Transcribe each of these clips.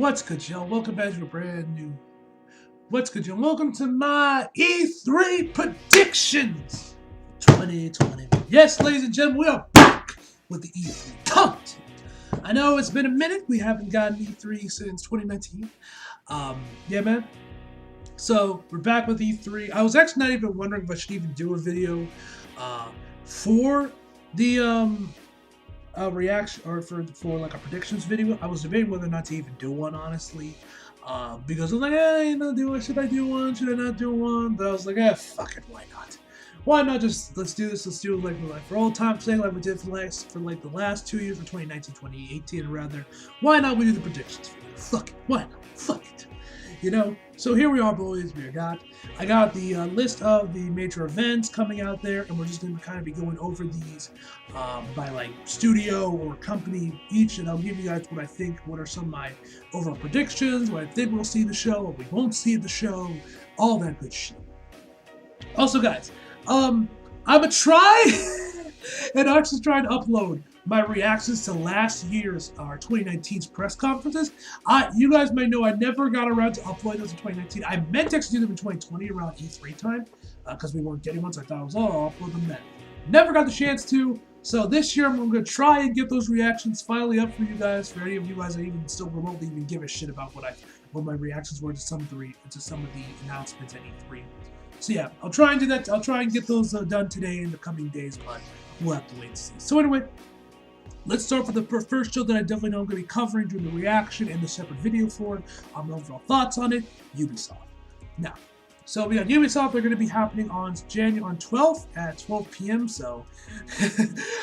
What's good, y'all? Welcome back to a brand new. What's good, y'all? Welcome to my E3 predictions 2020. Yes, ladies and gentlemen, we are back with the E3 content. I know it's been a minute. We haven't gotten E3 since 2019. Yeah, man. So we're back with E3. I was actually not even wondering if I should even do a video for the reaction or for like a predictions video. I was debating whether or not to even do one, honestly, because I was like, should I do one? Should I not do one? But I was like, fuck it, why not? Why not just let's do this? Let's do it like for old time's sake, like we did for the last 2 years, for 2019, 2018 rather. Why not we do the predictions video? Fuck it, why not? Fuck it. So here we are, boys. I got the list of the major events coming out there, and we're just going to kind of be going over these by like studio or company each, and I'll give you guys what I think, what are some of my overall predictions, what I think we'll see in the show, what we won't see in the show, all that good shit. Also, guys, I'm gonna try and actually try to upload my reactions to last year's 2019's press conferences. You guys may know I never got around to uploading those in 2019. I meant to actually do them in 2020 around E3 time because we weren't getting one, so I thought I'll upload them then. Never got the chance to, so this year I'm going to try and get those reactions finally up for you guys. For any of you guys that even still remotely even give a shit about what my reactions were to some of the announcements at E3. So yeah, I'll try and do that. I'll try and get those done today in the coming days, but we'll have to wait and see. So anyway, let's start with the first show that I definitely know I'm going to be covering during the reaction and the separate video for it. My overall thoughts on it, Ubisoft. Now, so we got Ubisoft. They're going to be happening on January 12th at 12 p.m. So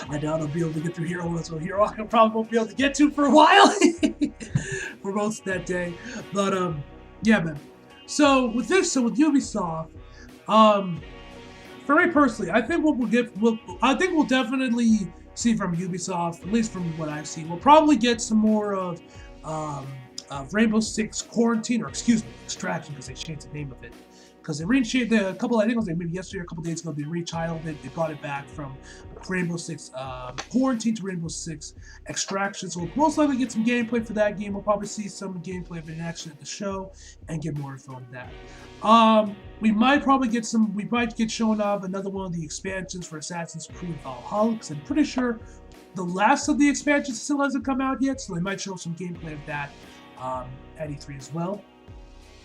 I doubt I'll be able to get through Hero. So Hero I probably won't be able to get to for a while for most of that day. But yeah, man. So with Ubisoft, for me personally, I think we'll definitely see from Ubisoft, at least from what I've seen. We'll probably get some more of Rainbow Six Quarantine, or excuse me, Extraction, because they changed the name of it. Because they reshaped a couple, I think it was like maybe yesterday or a couple days ago, they retitled it. They brought it back from Rainbow Six Quarantine to Rainbow Six Extraction. So we'll most likely get some gameplay for that game. We'll probably see some gameplay of it in action at the show and get more info on that. We might get shown off another one of the expansions for Assassin's Creed Valhalla, because I'm pretty sure the last of the expansions still hasn't come out yet, so they might show some gameplay of that at E3 as well.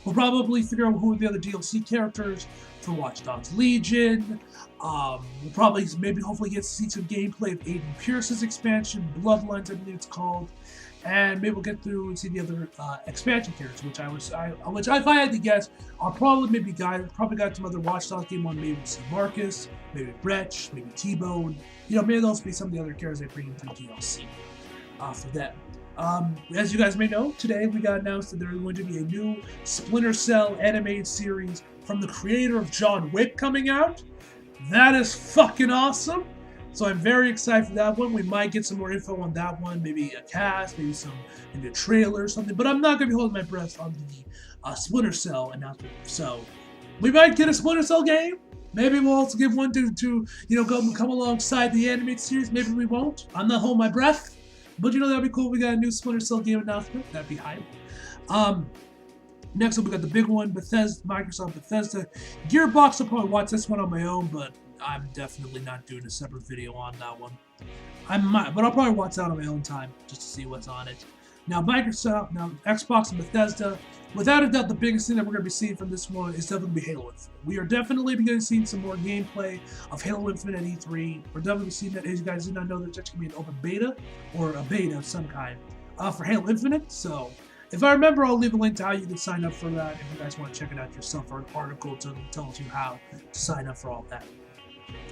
We'll probably figure out who are the other DLC characters for Watch Dogs Legion. We'll probably hopefully get to see some gameplay of Aiden Pierce's expansion, Bloodlines I believe it's called. And maybe we'll get through and see the other expansion characters, which if I had to guess, I'll probably got some other Watch Dogs game on. Maybe see Marcus, maybe Wretch, maybe T-Bone. Maybe those be some of the other characters they bring into the DLC for them. As you guys may know, today we got announced that there's going to be a new Splinter Cell animated series from the creator of John Wick coming out. That is fucking awesome. So I'm very excited for that one. We might get some more info on that one, maybe a cast, maybe a trailer or something. But I'm not going to be holding my breath on the Splinter Cell announcement. So we might get a Splinter Cell game. Maybe we'll also give one to come alongside the animated series. Maybe we won't. I'm not holding my breath. But that'd be cool. We got a new Splinter Cell game announcement. That'd be hype. Next up, we got the big one, Microsoft Bethesda. Gearbox, I'll probably watch this one on my own, but I'm definitely not doing a separate video on that one. But I'll probably watch that on my own time just to see what's on it. Now, Xbox and Bethesda. Without a doubt, the biggest thing that we're going to be seeing from this one is definitely Halo Infinite. We are definitely going to see some more gameplay of Halo Infinite at E3. We're definitely seeing that. As you guys did not know, there's actually going to be an open beta or a beta of some kind for Halo Infinite. So, if I remember, I'll leave a link to how you can sign up for that if you guys want to check it out yourself, or an article to tell you how to sign up for all that.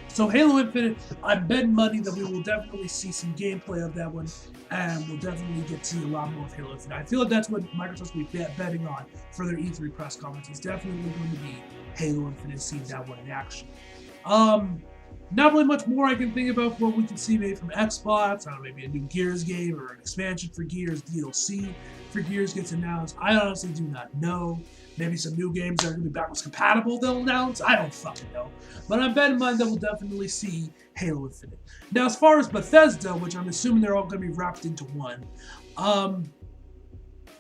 So Halo Infinite, I'm betting money that we will definitely see some gameplay of that one, and we'll definitely get to see a lot more of Halo Infinite. I feel like that's what Microsoft's will be betting on for their E3 press conference. It's definitely going to be Halo Infinite, seeing that one in action. Not really much more I can think about what we can see maybe from Xbox. I don't know, maybe a new Gears game or an expansion for Gears, DLC for Gears gets announced. I honestly do not know. Maybe some new games that are going to be backwards compatible they'll announce. I don't fucking know. But I'm betting mine that we'll definitely see Halo Infinite. Now, as far as Bethesda, which I'm assuming they're all going to be wrapped into one,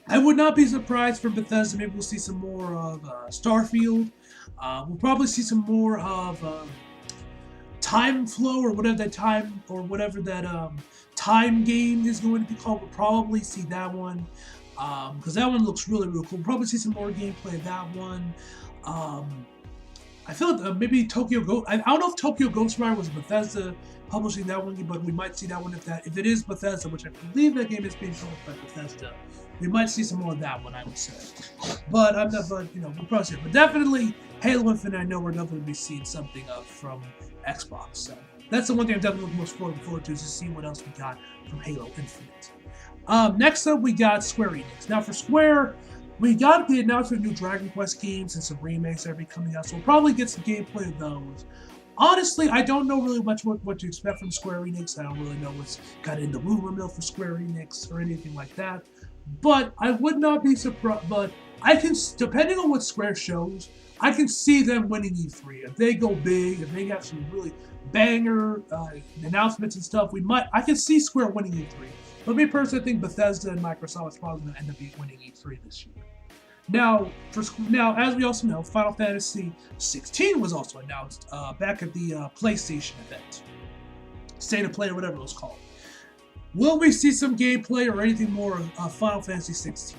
I would not be surprised for Bethesda. Maybe we'll see some more of Starfield. We'll probably see some more of Time Flow or whatever that time game is going to be called. We'll probably see that one because that one looks really cool. We'll probably see some more gameplay of that one. I feel like maybe Tokyo Ghost. I don't know if Tokyo Ghostwire was Bethesda publishing that one, but we might see that one if it is Bethesda, which I believe that game is being published by Bethesda. We might see some more of that one, I would say. But I'm not, we'll probably see it. But definitely Halo Infinite, I know we're definitely going to be seeing something of from Xbox. So that's the one thing I'm definitely looking most forward to is to see what else we got from Halo Infinite. Next up, we got Square Enix. Now for Square, we got the announcement of new Dragon Quest games and some remakes that will be coming out, so we'll probably get some gameplay of those. Honestly, I don't know really much what to expect from Square Enix. I don't really know what's kind of in the rumor mill for Square Enix or anything like that. But I would not be surprised. But I can, depending on what Square shows, I can see them winning E3. If they go big, if they have some really banger announcements and stuff, I can see Square winning E3. But me personally, I think Bethesda and Microsoft is probably going to end up winning E3 this year. Now, as we also know, Final Fantasy 16 was also announced back at the PlayStation event, State of Play or whatever it was called. Will we see some gameplay or anything more of Final Fantasy 16?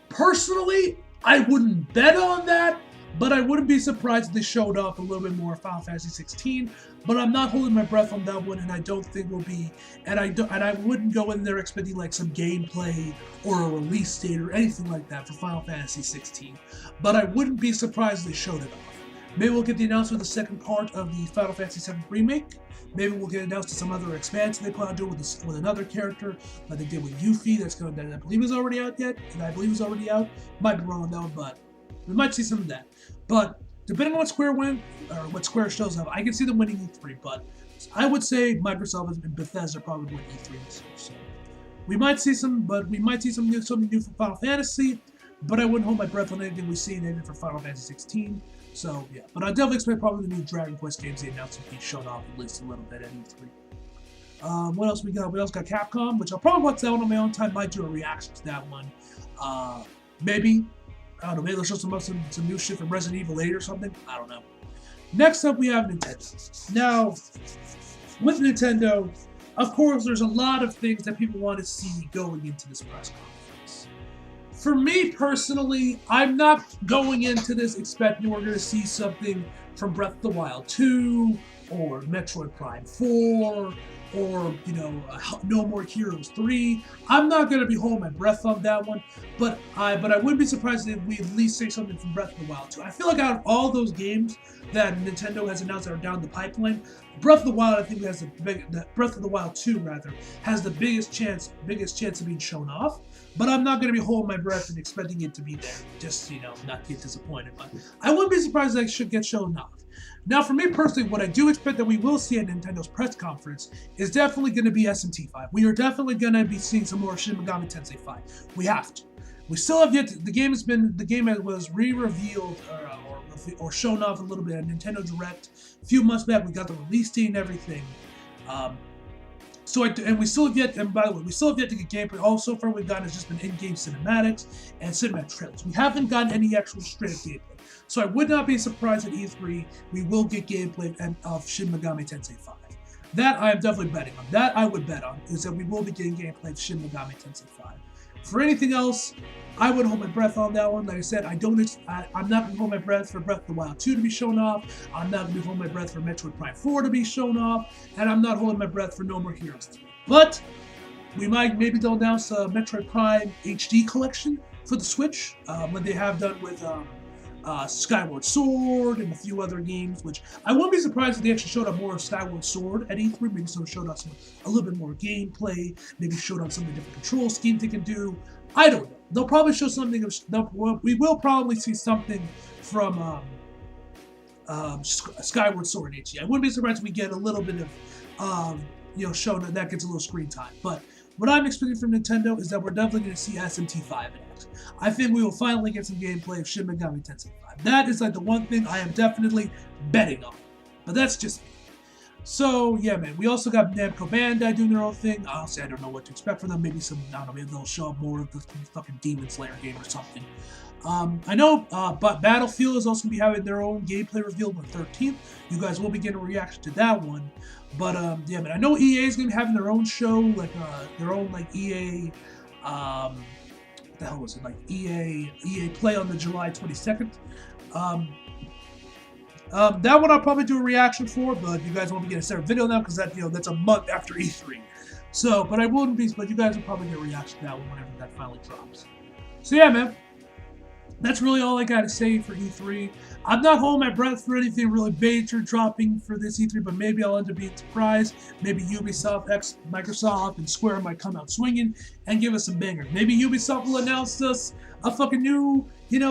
Personally, I wouldn't bet on that, but I wouldn't be surprised if they showed off a little bit more of Final Fantasy 16. But I'm not holding my breath on that one, and I don't think we'll be. And I wouldn't go in there expecting like some gameplay or a release date or anything like that for Final Fantasy 16. But I wouldn't be surprised if they showed it off. Maybe we'll get the announcement of the second part of the Final Fantasy VII remake. Maybe we'll get announced to some other expansion they plan on doing with another character, like they did with Yuffie. That I believe is already out yet, and I believe is already out. Might be wrong on that one, but we might see some of that. But depending on what Square win or what Square shows up, I can see them winning E3. But I would say Microsoft and Bethesda probably win E3 this year. So we might see something new for Final Fantasy. But I wouldn't hold my breath on anything we see anything for Final Fantasy 16. So yeah, but I definitely expect probably the new Dragon Quest games they announced will be shown off at least a little bit at E3. What else we got? We also got Capcom, which I'll probably watch that one on my own time. Might do a reaction to that one. Maybe. I don't know, maybe they'll show some new shit from Resident Evil 8 or something. I don't know. Next up, we have Nintendo. Now, with Nintendo, of course, there's a lot of things that people want to see going into this press conference. For me personally, I'm not going into this expecting we're going to see something from Breath of the Wild 2 or Metroid Prime 4 or, No More Heroes 3. I'm not going to be holding my breath on that one, but I wouldn't be surprised if we at least say something from Breath of the Wild 2. I feel like out of all those games that Nintendo has announced that are down the pipeline, Breath of the Wild, I think Breath of the Wild 2 rather has the biggest chance of being shown off. But I'm not going to be holding my breath and expecting it to be there, just not get disappointed. But I wouldn't be surprised that it should get shown off. Now, for me personally, what I do expect that we will see at Nintendo's press conference is definitely going to be SMT5. We are definitely going to be seeing some more Shin Megami Tensei 5. We have to. We still have yet to, the game was re-revealed or shown off a little bit at Nintendo Direct a few months back. We got the release date and everything. We still have yet to get gameplay. All so far we've gotten has just been in-game cinematics and cinematic trailers. We haven't gotten any actual straight gameplay. So I would not be surprised at E3 we will get gameplay of Shin Megami Tensei 5. That I am definitely betting on. That I would bet on, is that we will be getting gameplay of Shin Megami Tensei 5. For anything else, I would hold my breath on that one. Like I said, I'm not going to hold my breath for Breath of the Wild 2 to be shown off. I'm not going to be holding my breath for Metroid Prime 4 to be shown off. And I'm not holding my breath for No More Heroes 3. But maybe they'll announce a Metroid Prime HD collection for the Switch, when they have done with Skyward Sword and a few other games, which I wouldn't be surprised if they actually showed up more of Skyward Sword at E3. Maybe showed us a little bit more gameplay, maybe showed up some of the different control schemes they can do. I don't know. They'll probably show something. We will probably see something from Skyward Sword HD. I wouldn't be surprised if we get a little bit of shown that gets a little screen time. But what I'm expecting from Nintendo is that we're definitely going to see SMT5 in it. I think we will finally get some gameplay of Shin Megami Tensei 5. That is like the one thing I am definitely betting on. But that's just me. So yeah, man. We also got Namco Bandai doing their own thing. Honestly, I don't know what to expect from them. Maybe some, I don't know, maybe they'll show up more of the fucking Demon Slayer game or something. I know, but Battlefield is also going to be having their own gameplay reveal on the 13th. You guys will be getting a reaction to that one. But, yeah, man, I know EA is going to be having their own show, like, their own, like, EA, what the hell was it, like, EA Play on the July 22nd. That one I'll probably do a reaction for, but you guys won't be getting a separate video now, because that, that's a month after E3. So, but I wouldn't be, but you guys will probably get a reaction to that one whenever that finally drops. So, yeah, man. That's really all I got to say for E3. I'm not holding my breath for anything really major dropping for this E3, but maybe I'll end up being surprised. Maybe Ubisoft, Microsoft, and Square might come out swinging and give us some bangers. Maybe Ubisoft will announce us a fucking new,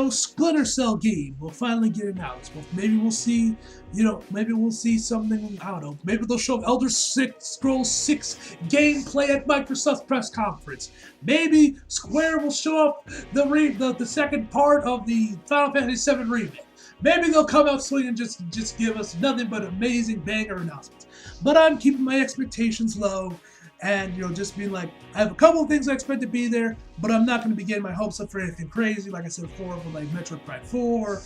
Splinter Cell game. We'll finally get announced. Well, maybe we'll see, maybe we'll see something, I don't know. Maybe they'll show Elder Scrolls 6 gameplay at Microsoft's press conference. Maybe Square will show up the second part of the Final Fantasy VII remake. Maybe they'll come out swinging and just give us nothing but amazing banger announcements. But I'm keeping my expectations low. And, just being like, I have a couple of things I expect to be there, but I'm not going to be getting my hopes up for anything crazy, like I said before, for like Metroid Prime 4,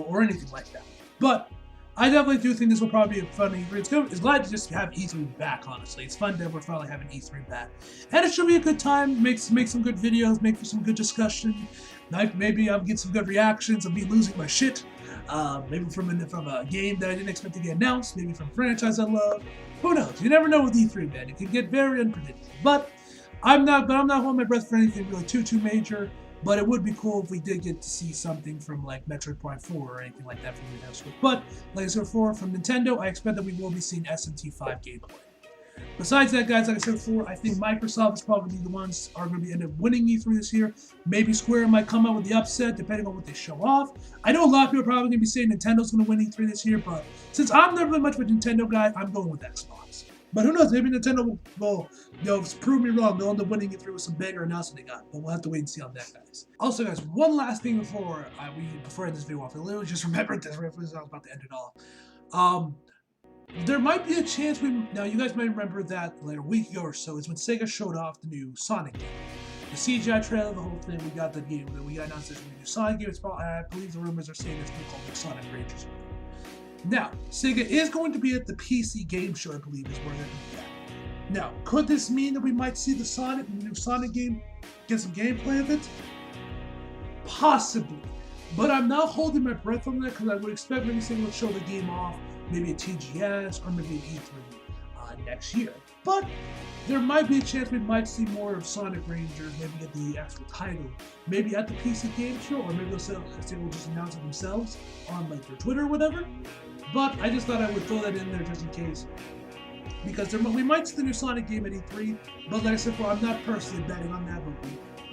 or anything like that. But I definitely do think this will probably be a fun E3. It's glad to just have E3 back, honestly. It's fun that we're finally having E3 back. And it should be a good time, make some good videos, make for some good discussion. Maybe I'll get some good reactions of me losing my shit. Maybe from a game that I didn't expect to get announced, maybe from a franchise I love. Who knows? You never know with E3, man. It can get very unpredictable. But I'm not holding my breath for anything really too major. But it would be cool if we did get to see something from like Metroid Prime 4 or anything like that from the announcement. But like I said before, from Nintendo, I expect that we will be seeing SMT5 gameplay. Besides that, guys, like I said before, I think Microsoft is probably the ones are going to end up winning E3 this year. Maybe Square might come out with the upset, depending on what they show off. I know a lot of people are probably going to be saying Nintendo's going to win E3 this year, but since I'm never been much of a Nintendo guy, I'm going with Xbox. But who knows? Maybe Nintendo will prove me wrong. They'll end up winning E3 with some banger announcement they got. But we'll have to wait and see on that, guys. Also, guys, one last thing before I end this video off. I literally just remembered this right as I was about to end it off. There might be a chance now you guys might remember that like a week ago or so is when Sega showed off the new Sonic game. The CGI trailer, the whole thing, we got the game, we got announced this new Sonic game. It's probably, I believe the rumors are saying it's going to be called the Sonic Rangers. Now, Sega is going to be at the PC game show, I believe, is where they're going to be at. Now, could this mean that we might see the new Sonic game, get some gameplay of it? Possibly. But I'm not holding my breath on that because I would expect maybe Sega will show the game off maybe at TGS or maybe at E3 next year. But there might be a chance we might see more of Sonic Rangers, maybe at the actual title, maybe at the PC game show, or maybe they'll just announce it themselves on like their Twitter or whatever. But I just thought I would throw that in there just in case. Because we might see the new Sonic game at E3, but like I said before, I'm not personally betting on that, but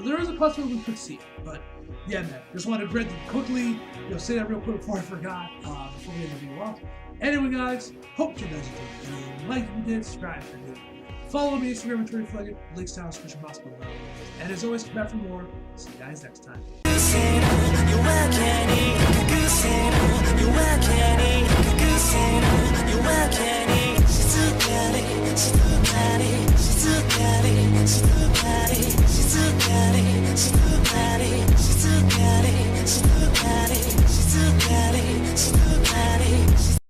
there is a possibility we could see it. But yeah, man, just wanted to quickly say that real quick before I forgot, before we end the video off. Anyway, guys, hope you guys enjoyed the video. Like if you did, subscribe if you did. Follow me on Instagram and Twitter if you like it. Links down in the description box below. And as always, come back for more. See you guys next time.